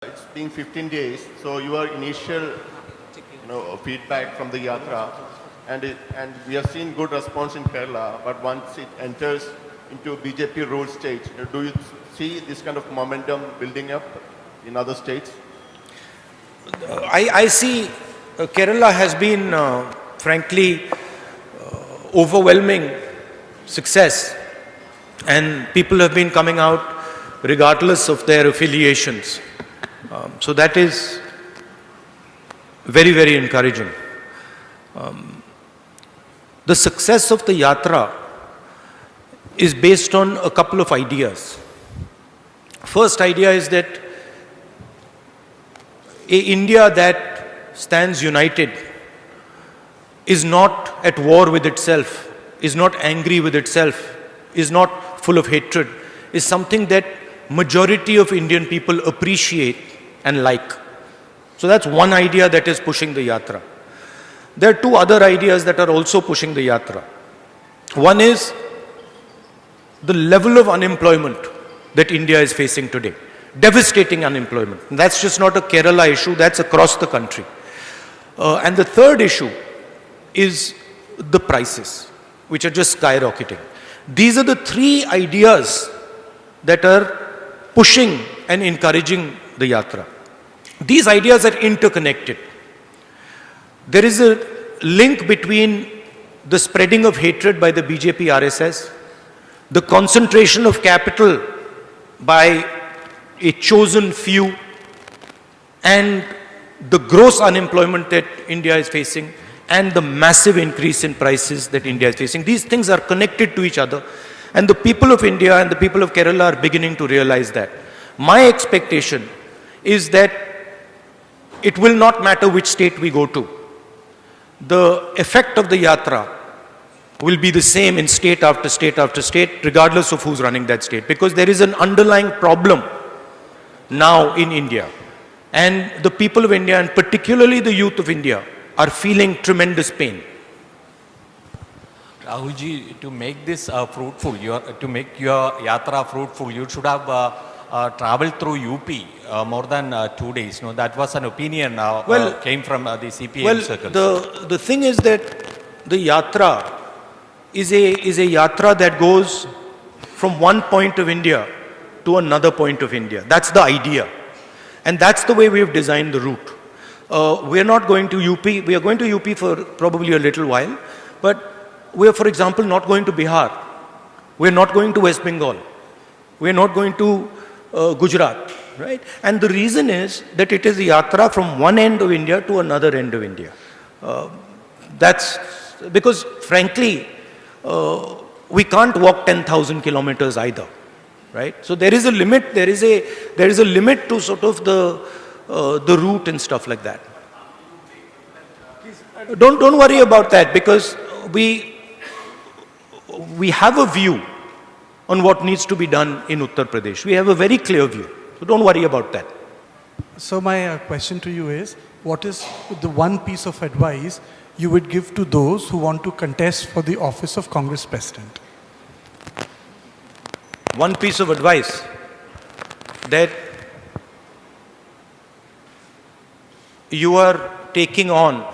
It's been 15 days, so your initial feedback from the Yatra, and we have seen good response in Kerala, but once it enters into BJP ruled states, do you see this kind of momentum building up in other states? I see Kerala has been, frankly, overwhelming success, and people have been coming out regardless of their affiliations. So that is very, very encouraging. The success of the Yatra is based on a couple of ideas. First idea is that India that stands united is not at war with itself, is not angry with itself, is not full of hatred, is something that majority of Indian people appreciate and like. So that's one idea that is pushing the Yatra. There are two other ideas that are also pushing the Yatra. One is the level of unemployment that India is facing today. Devastating unemployment. And that's just not a Kerala issue, that's across the country. And the third issue is the prices, which are just skyrocketing. These are the three ideas that are pushing and encouraging the Yatra. These ideas are interconnected. There is a link between the spreading of hatred by the BJP RSS, the concentration of capital by a chosen few, and the gross unemployment that India is facing, and the massive increase in prices that India is facing. These things are connected to each other, and the people of India and the people of Kerala are beginning to realize that. My expectation is that it will not matter which state we go to. The effect of the Yatra will be the same in state after state after state, regardless of who's running that state, because there is an underlying problem now in India. And the people of India, and particularly the youth of India, are feeling tremendous pain. Rahulji, to make this fruitful, to make your yatra fruitful, you should have traveled through UP more than 2 days. No, that was an opinion came from the CPM circles. The thing is that the yatra is a yatra that goes from one point of India to another point of India. That's the idea. And that's the way we have designed the route. We are not going to UP. We are going to UP for probably a little while. But we are, for example, not going to Bihar. We are not going to West Bengal. We are not going to Gujarat. Right? And the reason is that it is a yatra from one end of India to another end of India. That's because, frankly, we can't walk 10,000 kilometers either. Right? So there is a limit. There is a limit to sort of the route and stuff like that. Don't worry about that, because we have a view on what needs to be done in Uttar Pradesh. We have a very clear view. So don't worry about that. So my question to you is, what is the one piece of advice you would give to those who want to contest for the office of Congress President? One piece of advice, that you are taking on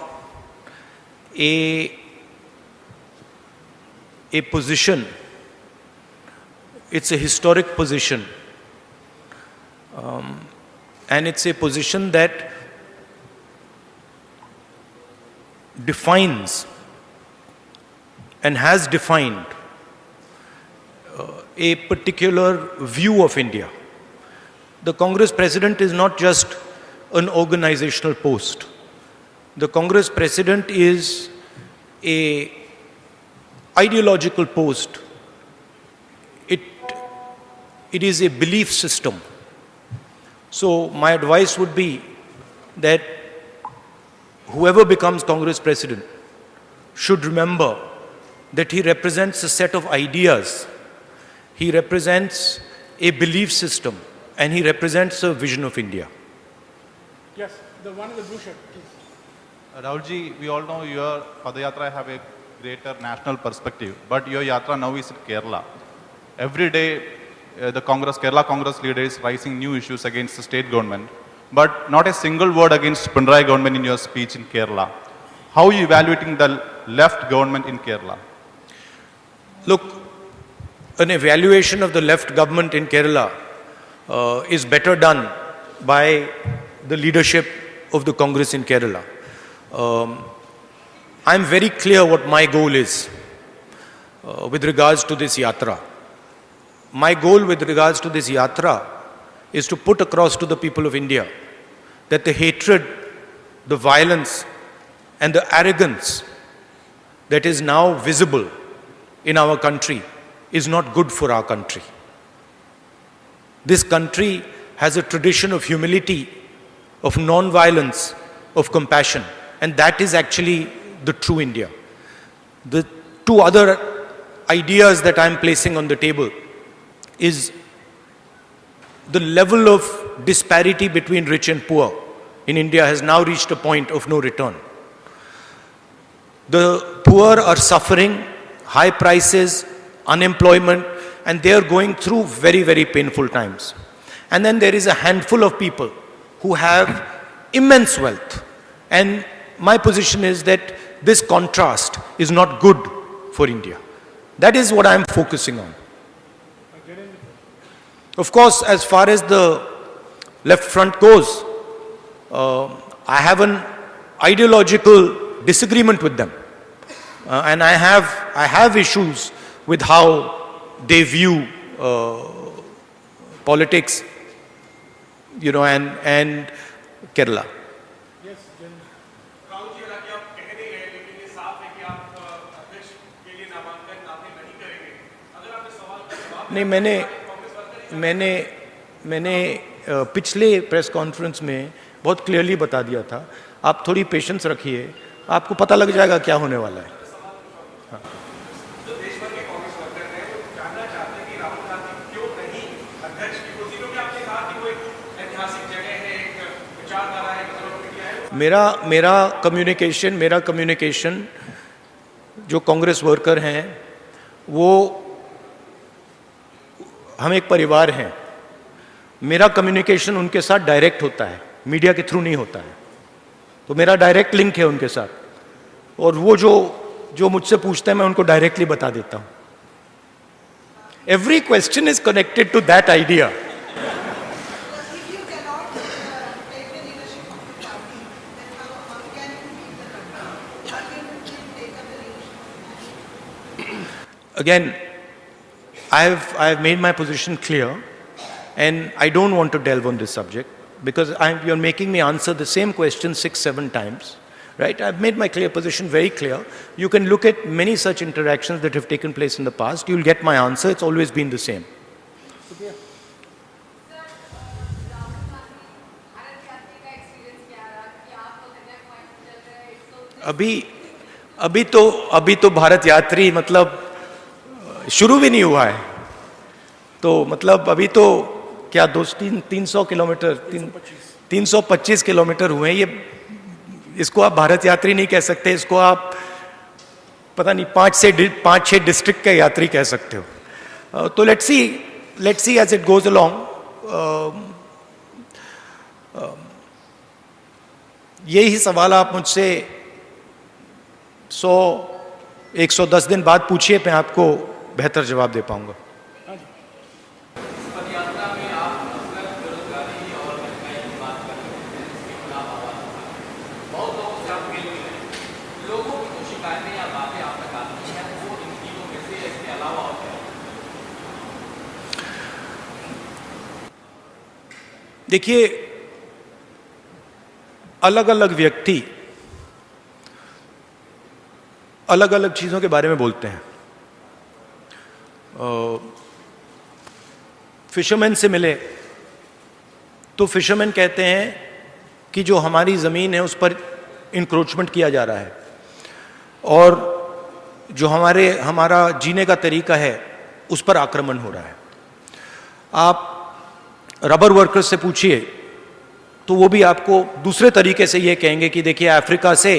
a position. It's a historic position, and it's a position that defines and has defined a particular view of India. The Congress President is not just an organizational post. The Congress President is a ideological post. It is a belief system. So my advice would be that whoever becomes Congress President should remember that he represents a set of ideas. He represents a belief system, and he represents a vision of India. Yes, the one in the blue shirt, please. Rahulji, we all know your Padayatra have a greater national perspective, but your Yatra now is in Kerala. Every day, the Kerala Congress leader is raising new issues against the state government. but not a single word against Pinarayi government in your speech in Kerala. How are you evaluating the left government in Kerala? Look, an evaluation of the left government in Kerala is better done by the leadership of the Congress in Kerala. I'm very clear what my goal is with regards to this yatra. My goal with regards to this yatra is to put across to the people of India that the hatred, the violence, and the arrogance that is now visible in our country is not good for our country. This country has a tradition of humility, of non-violence, of compassion, and that is actually the true India. The two other ideas that I'm placing on the table is the level of disparity between rich and poor in India has now reached a point of no return. The poor are suffering high prices, unemployment, and they are going through very, very painful times. And then there is a handful of people who have immense wealth. And my position is that this contrast is not good for India. That is what I am focusing on. Of course, as far as the left front goes, I have an ideological disagreement with them. And I have issues with how they view politics, you know, and Kerala. नहीं, मैंने पिछले press conference में बहुत clearly बता दिया था. आप थोड़ी पेशेंस रखिए, आपको पता लग जाएगा क्या होने वाला है. हाँ. मेरा कम्युनिकेशन जो कांग्रेस वर्कर हैं, वो हम एक परिवार हैं. मेरा कम्युनिकेशन उनके साथ डायरेक्ट होता है, मीडिया के थ्रू नहीं होता है. तो मेरा डायरेक्ट लिंक है उनके साथ, और वो जो मुझसे पूछते हैं मैं उनको डायरेक्टली बता देता हूं. Every question is connected to that idea. Again, I have made my position clear, and I don't want to delve on this subject because you're making me answer the same question 6-7 times, right? I've made my clear position very clear. You can look at many such interactions that have taken place in the past. You'll get my answer. It's always been the same. अभी तो भारत यात्री मतलब शुरू भी नहीं हुआ है. तो मतलब अभी तो क्या 300 किलोमीटर 325 किलोमीटर हुए हैं. ये इसको आप भारत यात्री नहीं कह सकते, इसको आप पता नहीं 5-6 डिस्ट्रिक्ट के यात्री कह सकते हो. तो let's see as it goes along. यही सवाल आप मुझसे 110 दिन बाद पूछिए, मैं आपको बेहतर जवाब दे पाऊंगा. देखिए, अलग अलग व्यक्ति अलग अलग चीजों के बारे में बोलते हैं. फिशरमैन से मिले तो फिशरमैन कहते हैं कि जो हमारी ज़मीन है उस पर इंक्रोचमेंट किया जा रहा है, और जो हमारा जीने का तरीका है उस पर आक्रमण हो रहा है. आप रबर वर्कर्स से पूछिए तो वो भी आपको दूसरे तरीके से ये कहेंगे कि देखिए अफ्रीका से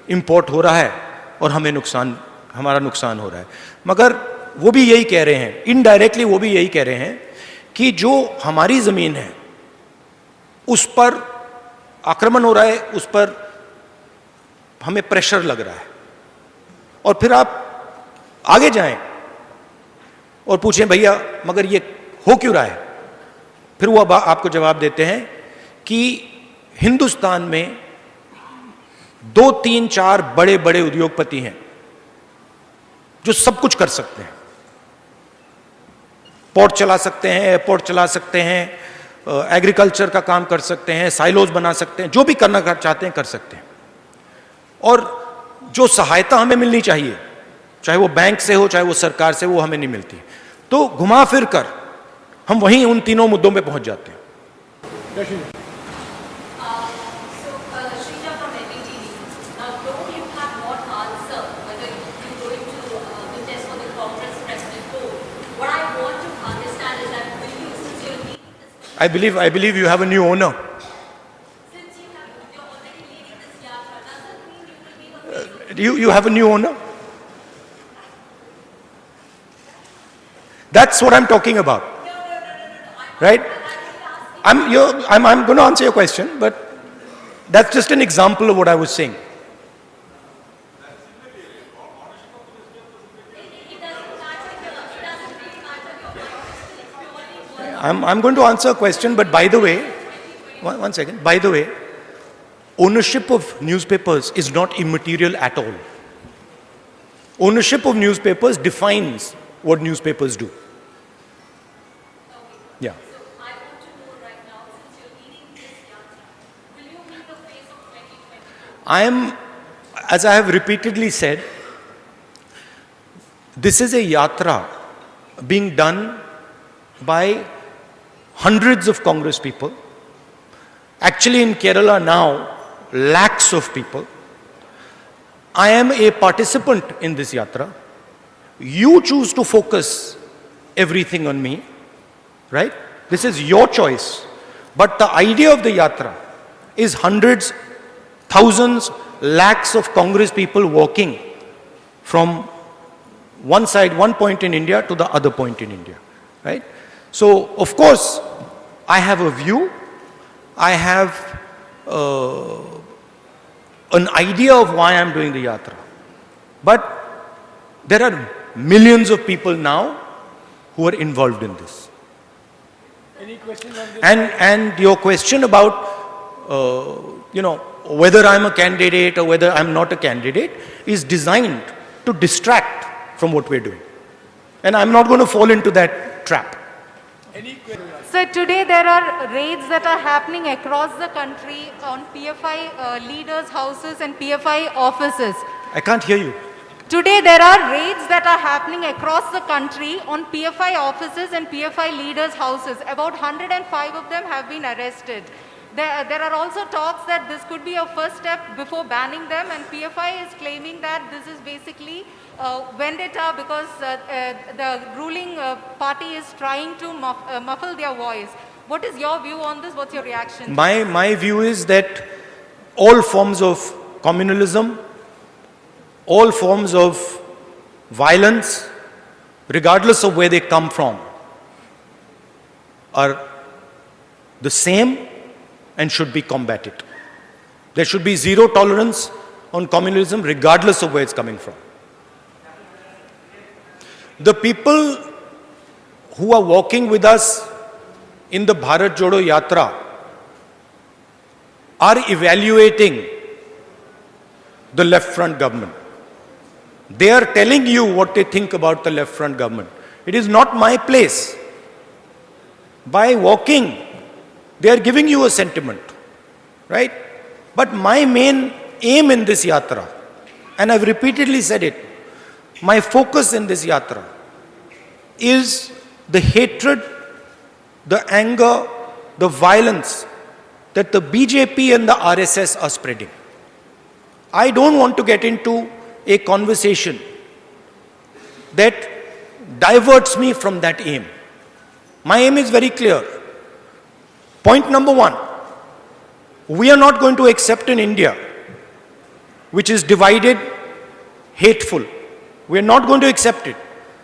इंपोर्ट हो रहा है और हमारा नुकसान हो रहा है. मगर वो भी यही कह रहे हैं, इनडायरेक्टली वो भी यही कह रहे हैं कि जो हमारी ज़मीन है उस पर आक्रमण हो रहा है, उस पर हमें प्रेशर लग रहा है, और फिर आप आगे जाएं और पूछें भैया मगर ये हो क्यों रहा है, फिर वो आपको जवाब देते हैं कि हिंदुस्तान में 2, 3, 4 बड़े बड़े उद्योगपति हैं जो सब कुछ कर सकते हैं, पोर्ट चला सकते हैं, एयरपोर्ट चला सकते हैं, एग्रीकल्चर का काम कर सकते हैं, साइलोज बना सकते हैं, जो भी करना चाहते हैं कर सकते हैं। और जो सहायता हमें मिलनी चाहिए, चाहे वो बैंक से हो, चाहे वो सरकार से, वो हमें नहीं मिलती। तो घुमा फिर कर हम वहीं उन तीनों मुद्दों पे पहुंच जाते हैं। I believe you have a new owner. Since you're already leading this yatra, does that mean you will be the face of You have a new owner? That's what I'm talking about. Right? I'm going to answer your question, but that's just an example of what I was saying. I'm going to answer a question, but by the way, one second. By the way, ownership of newspapers is not immaterial at all. Ownership of newspapers defines what newspapers do. Yeah. So I want to know right now, since you're leading this yatra, will you be the face of 2024? I am, as I have repeatedly said, this is a yatra being done by hundreds of Congress people. Actually, in Kerala now, lakhs of people. I am a participant in this yatra. You choose to focus everything on me, right? This is your choice. But the idea of the yatra is hundreds, thousands, lakhs of Congress people walking from one side, one point in India to the other point in India, right? So, of course, I have a view. I have an idea of why I'm doing the yatra. But there are millions of people now who are involved in this. Any questions on this? And your question about, whether I'm a candidate or whether I'm not a candidate is designed to distract from what we're doing. And I'm not going to fall into that trap. Any questions? So today there are raids that are happening across the country on PFI leaders' houses and PFI offices. I can't hear you. Today there are raids that are happening across the country on PFI offices and PFI leaders' houses. About 105 of them have been arrested. There are also talks that this could be a first step before banning them, and PFI is claiming that this is basically vendetta because the ruling party is trying to muffle their voice. What is your view on this? What's your reaction? My view is that all forms of communalism, all forms of violence, regardless of where they come from, are the same and should be combated. There should be zero tolerance on communalism regardless of where it's coming from. The people who are walking with us in the bharatjodoyatra are evaluating the left front government. They are telling you what they think about the left front government. It is not my place. By walking, they are giving you a sentiment, right? But my main aim in this yatra, and I've repeatedly said it, my focus in this yatra is the hatred, the anger, the violence that the BJP and the RSS are spreading. I don't want to get into a conversation that diverts me from that aim. My aim is very clear. Point number one, we are not going to accept an India which is divided, hateful. We are not going to accept it.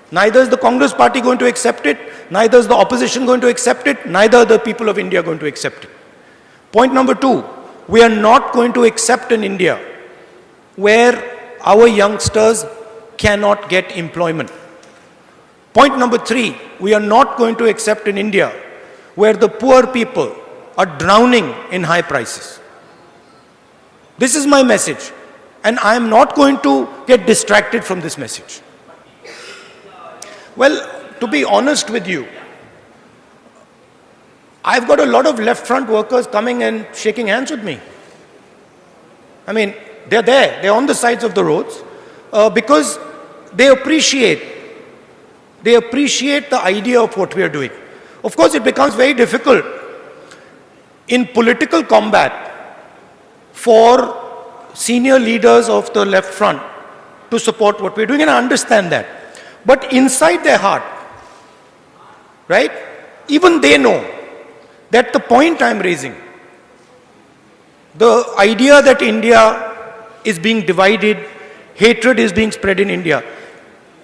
Neither is the Congress party going to accept it, neither is the opposition going to accept it, neither are the people of India going to accept it. Point number 2, we are not going to accept an India where our youngsters cannot get employment. Point number 3, we are not going to accept an India where the poor people are drowning in high prices. This is my message, and I am not going to get distracted from this message. Well, to be honest with you, I've got a lot of left front workers coming and shaking hands with me. I mean, they're there, they're on the sides of the roads because they appreciate the idea of what we are doing. Of course, it becomes very difficult in political combat for senior leaders of the left front to support what we're doing, and I understand that. But inside their heart, right, even they know that the point I'm raising, the idea that India is being divided, hatred is being spread in India,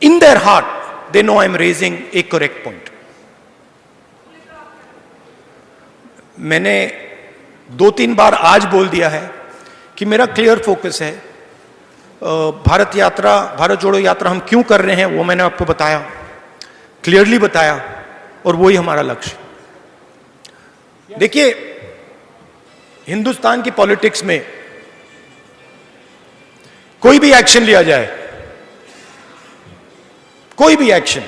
in their heart, they know I'm raising a correct point. मैंने 2-3 बार आज बोल दिया है कि मेरा clear focus है, भारत जोड़ो यात्रा हम क्यों कर रहे हैं वो मैंने आपको बताया, क्लियरली बताया, और वही हमारा लक्ष्य। देखिए, हिंदुस्तान की पॉलिटिक्स में कोई भी एक्शन लिया जाए, कोई भी एक्शन,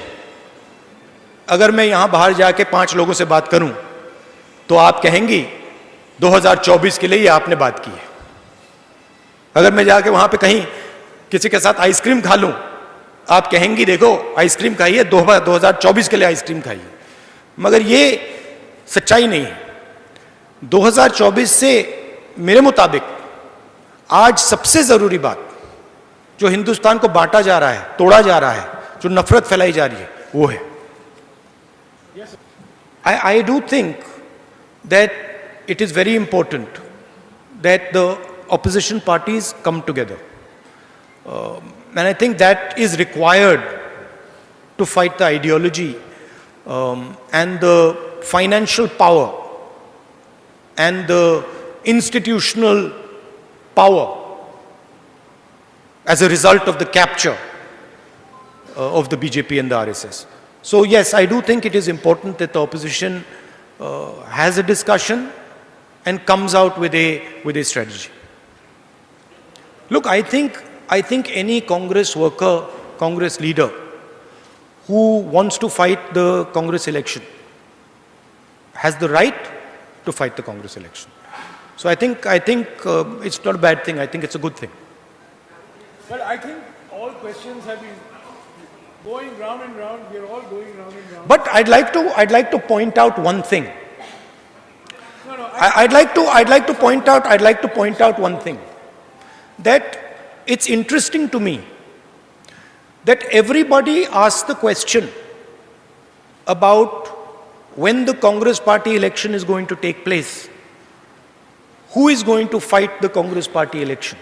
अगर मैं यहां बाहर जाके 5 लोगों से बात करूं तो आप कहेंगी 2024 के लिए ये आपने बात की है। अगर मैं जाके वहां पे कहीं किसी के साथ आइसक्रीम खा लूं, आप कहेंगी देखो आइसक्रीम खाई है, 2024 के लिए आइसक्रीम खाई है। मगर ये सच्चाई नहीं है। 2024 से मेरे मुताबिक आज सबसे जरूरी बात जो हिंदुस्तान को बांटा जा रहा है, तोड़ा जा रहा है, जो नफरत फैलाई जा रही है, वो है। I do think that it is very important that the opposition parties come together. And I think that is required to fight the ideology and the financial power and the institutional power as a result of the capture of the BJP and the RSS. So yes, I do think it is important that the opposition has a discussion and comes out with a strategy. Look, I think any Congress worker, Congress leader who wants to fight the Congress election has the right to fight the Congress election. So I think it's not a bad thing. I think it's a good thing. Well, I think all questions have been going round and round. We are all going round and round. But I'd like to point out one thing. No, I'd like to point out one thing. That it's interesting to me that everybody asks the question about when the Congress party election is going to take place. Who is going to fight the Congress party election?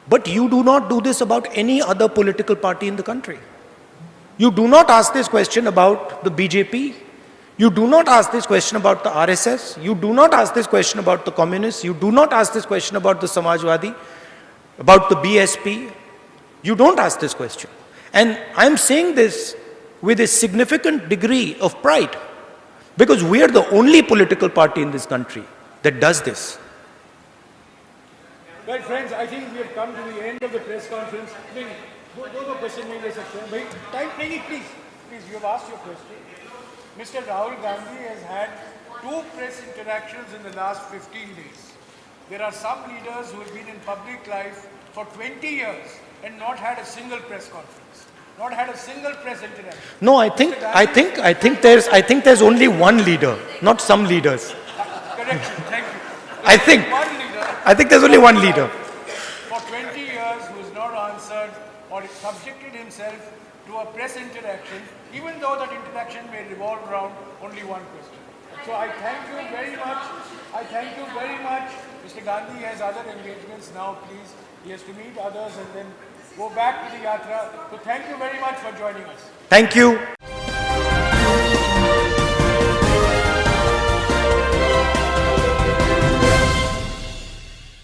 But you do not do this about any other political party in the country. You do not ask this question about the BJP. You do not ask this question about the RSS. You do not ask this question about the communists. You do not ask this question about the Samajwadi, about the BSP. You don't ask this question. And I'm saying this with a significant degree of pride because we are the only political party in this country that does this. Well, friends, I think we have come to the end of the press conference. दो question मिल सकते हैं भाई, time नहीं, please, you have asked your question. Mr. Rahul Gandhi has had 2 press interactions in the last 15 days. There are some leaders who have been in public life for 20 years and not had a single press conference, not had a single press interaction. No, I think there's only one leader, not some leaders. Correction, thank you. I think there's only one leader. For 20 years who has not answered or subjected himself to a press interaction, even though that interaction may revolve around only one question. So I thank you very much. Mr. Gandhi has other engagements now, please. He has to meet others and then go back to the Yatra. So thank you very much for joining us. Thank you.